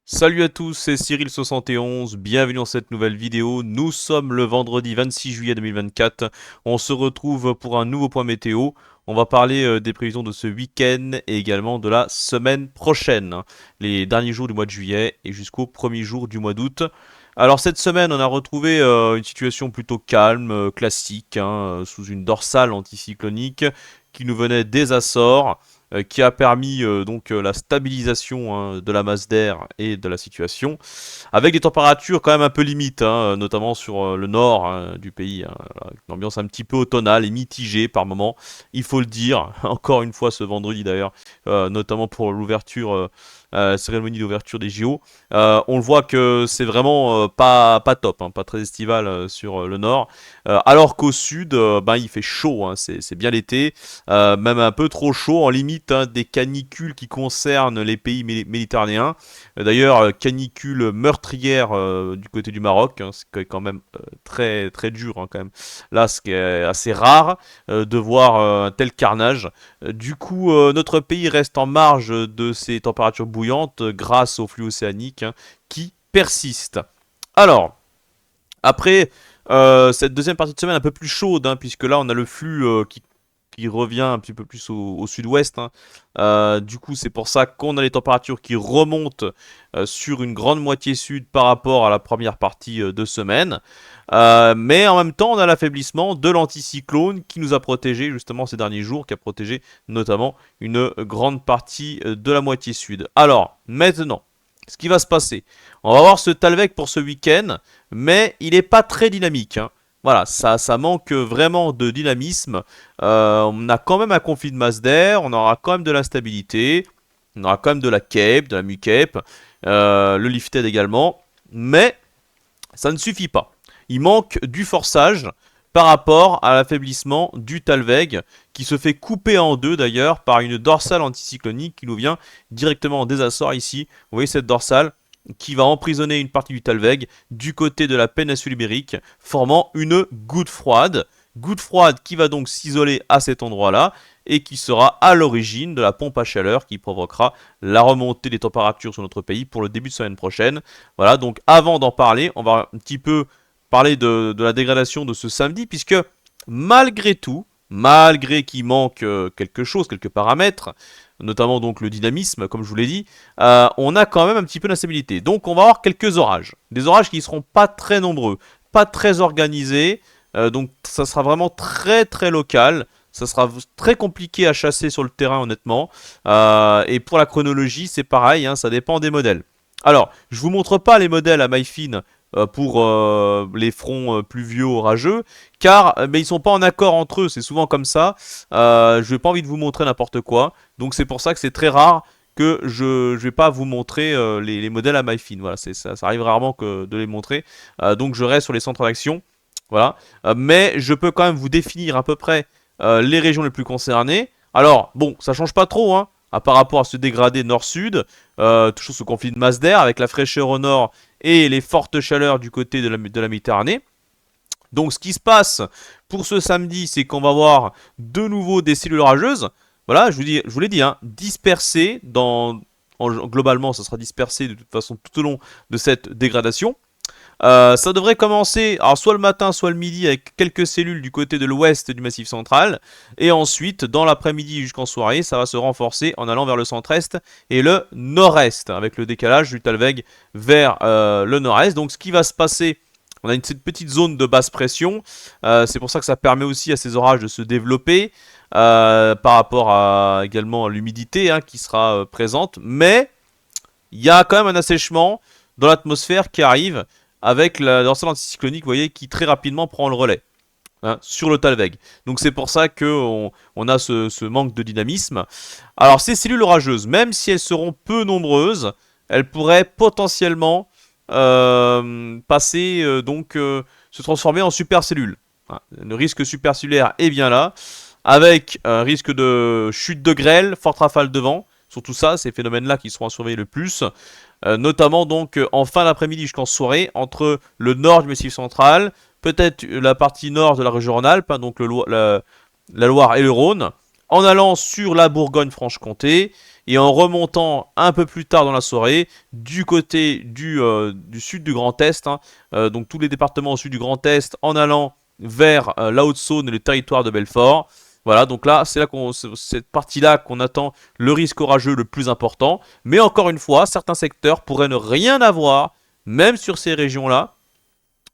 Salut à tous, c'est Cyril71, bienvenue dans cette nouvelle vidéo. Nous sommes le vendredi 26 juillet 2024. On se retrouve pour un nouveau point météo. On va parler des prévisions de ce week-end et également de la semaine prochaine, hein, les derniers jours du mois de juillet et jusqu'au premier jour du mois d'août. Alors cette semaine, on a retrouvé une situation plutôt calme, classique, hein, sous une dorsale anticyclonique qui nous venait des Açores, qui a permis la stabilisation, hein, de la masse d'air et de la situation, avec des températures quand même un peu limites, hein, notamment sur le nord, hein, du pays, hein, une ambiance un petit peu automnale et mitigée par moments, il faut le dire, encore une fois ce vendredi d'ailleurs, notamment pour l'ouverture, cérémonie d'ouverture des JO. On le voit que c'est vraiment pas top, hein, pas très estival sur le nord, alors qu'au sud, il fait chaud, hein, c'est bien l'été, même un peu trop chaud, en limite, hein, des canicules qui concernent les pays méditerranéens. D'ailleurs, canicule meurtrière du côté du Maroc, hein, c'est quand même très très dur, hein, quand même. Là, ce qui est assez rare de voir un tel carnage. Du coup, notre pays reste en marge de ces températures bouillantes grâce au flux océanique, hein, qui persiste. Alors, après cette deuxième partie de semaine un peu plus chaude, hein, puisque là on a le flux qui revient un petit peu plus au sud-ouest, hein. Du coup, c'est pour ça qu'on a les températures qui remontent sur une grande moitié sud par rapport à la première partie de semaine. Mais en même temps, on a l'affaiblissement de l'anticyclone qui nous a protégé justement ces derniers jours, qui a protégé notamment une grande partie de la moitié sud. Alors, maintenant, ce qui va se passer, on va voir ce Talvec pour ce week-end, mais il n'est pas très dynamique, hein. Voilà, ça manque vraiment de dynamisme. On a quand même un conflit de masse d'air, on aura quand même de l'instabilité, on aura quand même de la cape, de la mu-cape, le lifted également, mais ça ne suffit pas. Il manque du forçage par rapport à l'affaiblissement du Talveg, qui se fait couper en deux d'ailleurs par une dorsale anticyclonique qui nous vient directement des Açores ici. Vous voyez cette dorsale qui va emprisonner une partie du Talveg du côté de la péninsule ibérique, formant une goutte froide. Goutte froide qui va donc s'isoler à cet endroit-là et qui sera à l'origine de la pompe à chaleur qui provoquera la remontée des températures sur notre pays pour le début de semaine prochaine. Voilà, donc avant d'en parler, on va un petit peu parler de la dégradation de ce samedi, puisque malgré tout, malgré qu'il manque quelque chose, quelques paramètres, notamment donc le dynamisme, comme je vous l'ai dit, on a quand même un petit peu d'instabilité. Donc on va avoir quelques orages. Des orages qui ne seront pas très nombreux, pas très organisés, donc ça sera vraiment très très local. Ça sera très compliqué à chasser sur le terrain, honnêtement. Et pour la chronologie, c'est pareil, hein, ça dépend des modèles. Alors, je vous montre pas les modèles à maille fine pour les fronts pluvieux orageux, car mais ils sont pas en accord entre eux, c'est souvent comme ça. Je n'ai pas envie de vous montrer n'importe quoi, donc c'est pour ça que c'est très rare que je vais pas vous montrer les modèles à maille fine. Voilà, ça arrive rarement de les montrer, donc je reste sur les centres d'action. Voilà, mais je peux quand même vous définir à peu près les régions les plus concernées. Alors, bon, ça change pas trop, hein, par rapport à ce dégradé nord-sud, toujours ce conflit de masse d'air avec la fraîcheur au nord et les fortes chaleurs du côté de la Méditerranée. Donc, ce qui se passe pour ce samedi, c'est qu'on va voir de nouveau des cellules orageuses. Voilà, je vous l'ai dit, hein, dispersées globalement, ça sera dispersé de toute façon tout au long de cette dégradation. Ça devrait commencer alors soit le matin, soit le midi avec quelques cellules du côté de l'ouest du Massif central. Et ensuite, dans l'après-midi jusqu'en soirée, ça va se renforcer en allant vers le centre-est et le nord-est, avec le décalage du Talveg vers le nord-est. Donc ce qui va se passer, on a cette petite zone de basse pression. C'est pour ça que ça permet aussi à ces orages de se développer par rapport également à l'humidité, hein, qui sera présente. Mais il y a quand même un assèchement dans l'atmosphère qui arrive avec la dorsale anticyclonique, vous voyez, qui très rapidement prend le relais, hein, sur le Talveg. Donc c'est pour ça qu'on a ce manque de dynamisme. Alors ces cellules orageuses, même si elles seront peu nombreuses, elles pourraient potentiellement se transformer en supercellules. Hein, le risque supercellulaire est bien là, avec un risque de chute de grêle, forte rafale de vent. Surtout ça, ces phénomènes-là qui seront à surveiller le plus. Notamment donc en fin d'après-midi jusqu'en soirée, entre le nord du Massif central, peut-être la partie nord de la région Rhône-Alpes, donc la Loire et le Rhône, en allant sur la Bourgogne-Franche-Comté, et en remontant un peu plus tard dans la soirée du côté du sud du Grand Est, hein, donc tous les départements au sud du Grand Est en allant vers la Haute-Saône et le territoire de Belfort. Voilà, donc là, c'est là cette partie-là qu'on attend le risque orageux le plus important. Mais encore une fois, certains secteurs pourraient ne rien avoir, même sur ces régions-là.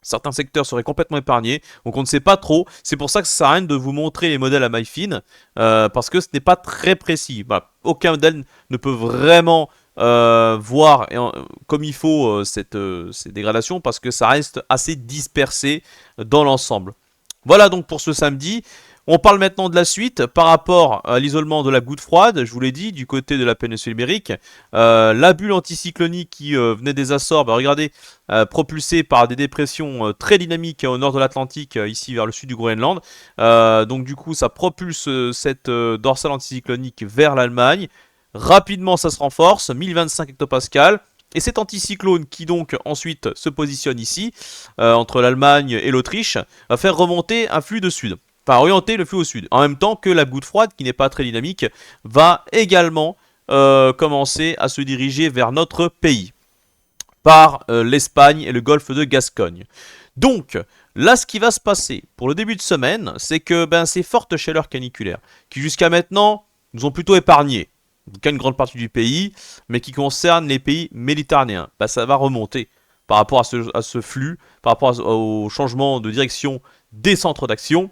Certains secteurs seraient complètement épargnés, donc on ne sait pas trop. C'est pour ça que ça sert à rien de vous montrer les modèles à maille fine, parce que ce n'est pas très précis. Bah, aucun modèle ne peut vraiment voir comme il faut ces dégradations, parce que ça reste assez dispersé dans l'ensemble. Voilà donc pour ce samedi. On parle maintenant de la suite par rapport à l'isolement de la goutte froide, je vous l'ai dit, du côté de la péninsule ibérique. La bulle anticyclonique qui venait des Açores, bah, regardez, propulsée par des dépressions très dynamiques au nord de l'Atlantique, ici vers le sud du Groenland. Donc du coup, ça propulse cette dorsale anticyclonique vers l'Allemagne. Rapidement, ça se renforce, 1025 hectopascales. Et cet anticyclone qui donc ensuite se positionne ici, entre l'Allemagne et l'Autriche, va faire remonter un flux de sud. Enfin, orienter le flux au sud. En même temps que la goutte froide, qui n'est pas très dynamique, va également commencer à se diriger vers notre pays, par l'Espagne et le golfe de Gascogne. Donc, là, ce qui va se passer pour le début de semaine, c'est que ces fortes chaleurs caniculaires, qui jusqu'à maintenant nous ont plutôt épargnés, en tout cas une grande partie du pays, mais qui concernent les pays méditerranéens, ça va remonter par rapport à ce flux, par rapport au changement de direction des centres d'action.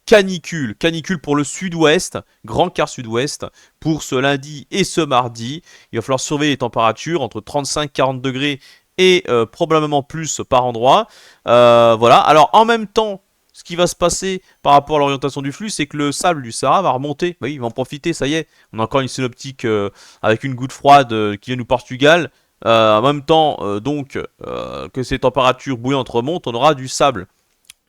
Canicule pour le sud-ouest, grand quart sud-ouest, pour ce lundi et ce mardi. Il va falloir surveiller les températures entre 35-40 degrés et probablement plus par endroit. Voilà, alors en même temps, ce qui va se passer par rapport à l'orientation du flux, c'est que le sable du Sahara va remonter. Oui, il va en profiter, ça y est. On a encore une synoptique avec une goutte froide qui vient du Portugal. En même temps, que ces températures bouillantes remontent, on aura du sable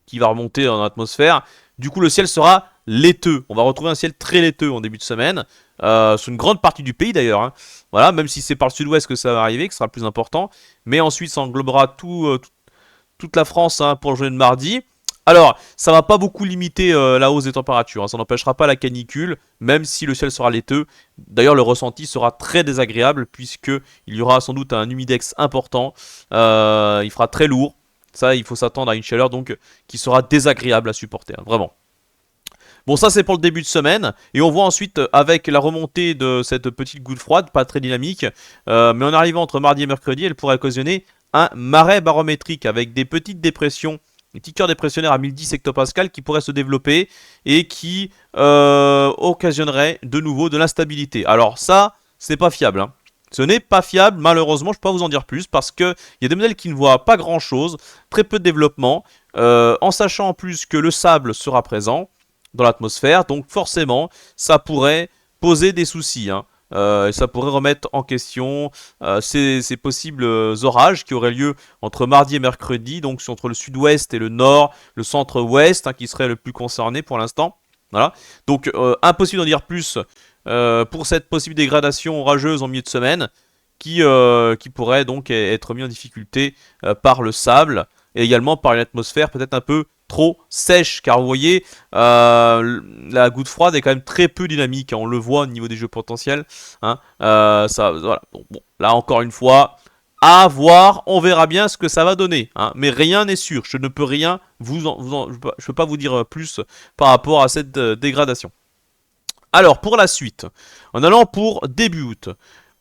qui va remonter dans l'atmosphère. Du coup, le ciel sera laiteux. On va retrouver un ciel très laiteux en début de semaine, sur une grande partie du pays d'ailleurs. Hein. Voilà, même si c'est par le sud-ouest que ça va arriver, que ce sera le plus important. Mais ensuite, ça englobera toute la France pour le journée de mardi. Alors, ça va pas beaucoup limiter la hausse des températures. Hein. Ça n'empêchera pas la canicule, même si le ciel sera laiteux. D'ailleurs, le ressenti sera très désagréable, puisqu'il y aura sans doute un humidex important. Il fera très lourd. Ça, il faut s'attendre à une chaleur donc qui sera désagréable à supporter, hein, vraiment. Bon, ça c'est pour le début de semaine, et on voit ensuite avec la remontée de cette petite goutte froide, pas très dynamique, mais en arrivant entre mardi et mercredi, elle pourrait occasionner un marais barométrique avec des petites dépressions, des petits cœurs dépressionnaires à 1010 hectopascales qui pourraient se développer et qui occasionneraient de nouveau de l'instabilité. Alors ça, c'est pas fiable, hein. Ce n'est pas fiable, malheureusement, je ne peux pas vous en dire plus, parce qu'il y a des modèles qui ne voient pas grand chose, très peu de développement, en sachant en plus que le sable sera présent dans l'atmosphère, donc forcément, ça pourrait poser des soucis, hein. Ça pourrait remettre en question ces possibles orages qui auraient lieu entre mardi et mercredi, donc entre le sud-ouest et le nord, le centre-ouest, qui serait le plus concerné pour l'instant. Voilà. Donc impossible d'en dire plus pour cette possible dégradation orageuse en milieu de semaine qui pourrait donc être mis en difficulté par le sable et également par une atmosphère peut-être un peu trop sèche, car vous voyez la goutte froide est quand même très peu dynamique, hein, on le voit au niveau des jeux potentiels, hein, voilà. Bon, là encore une fois, à voir, on verra bien ce que ça va donner, hein, mais rien n'est sûr, je ne peux rien je peux pas vous dire plus par rapport à cette dégradation. Alors, pour la suite, en allant pour début août,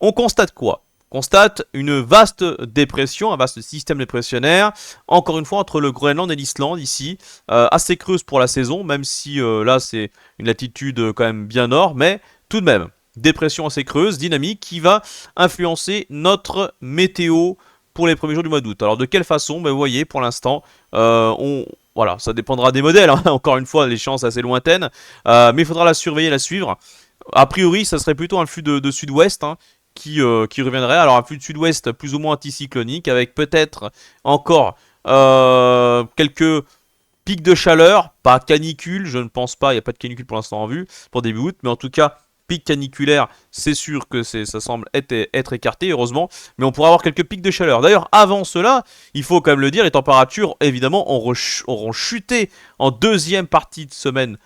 on constate quoi? On constate une vaste dépression, un vaste système dépressionnaire, encore une fois entre le Groenland et l'Islande ici, assez creuse pour la saison, même si là c'est une latitude quand même bien nord, mais tout de même, dépression assez creuse, dynamique, qui va influencer notre météo pour les premiers jours du mois d'août. Alors de quelle façon? Vous voyez, pour l'instant, voilà, ça dépendra des modèles, hein. Encore une fois, les chances assez lointaines, mais il faudra la surveiller, la suivre. A priori, ça serait plutôt un flux de sud-ouest qui reviendrait. Alors un flux de sud-ouest plus ou moins anticyclonique, avec peut-être encore quelques pics de chaleur, pas canicule, je ne pense pas, il n'y a pas de canicule pour l'instant en vue, pour début août, mais en tout cas pic caniculaire, c'est sûr que ça semble être écarté, heureusement, mais on pourra avoir quelques pics de chaleur. D'ailleurs, avant cela, il faut quand même le dire, les températures, évidemment, auront chuté en deuxième partie de semaine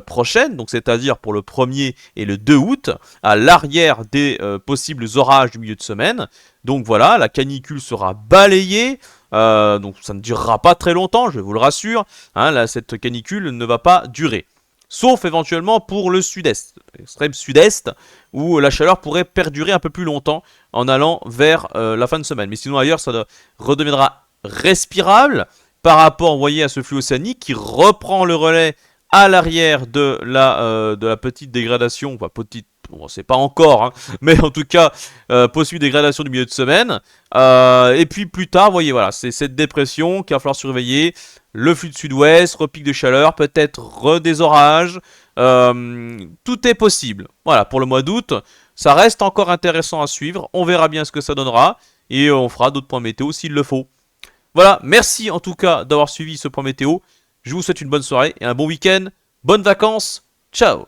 prochaine, donc c'est-à-dire pour le 1er et le 2 août, à l'arrière des possibles orages du milieu de semaine. Donc voilà, la canicule sera balayée, donc ça ne durera pas très longtemps, je vous le rassure, hein, là, cette canicule ne va pas durer. Sauf éventuellement pour le sud-est, l'extrême sud-est, où la chaleur pourrait perdurer un peu plus longtemps en allant vers la fin de semaine. Mais sinon ailleurs, ça redeviendra respirable par rapport, vous voyez, à ce flux océanique qui reprend le relais à l'arrière de la petite dégradation, enfin petite, bon, c'est pas encore, hein, mais en tout cas, possible dégradation du milieu de semaine. Et puis plus tard, vous voyez, voilà, c'est cette dépression qu'il va falloir surveiller. Le flux de sud-ouest, repic de chaleur, peut-être des orages. Tout est possible. Voilà, pour le mois d'août, ça reste encore intéressant à suivre. On verra bien ce que ça donnera. Et on fera d'autres points météo s'il le faut. Voilà, merci en tout cas d'avoir suivi ce point météo. Je vous souhaite une bonne soirée et un bon week-end. Bonnes vacances. Ciao.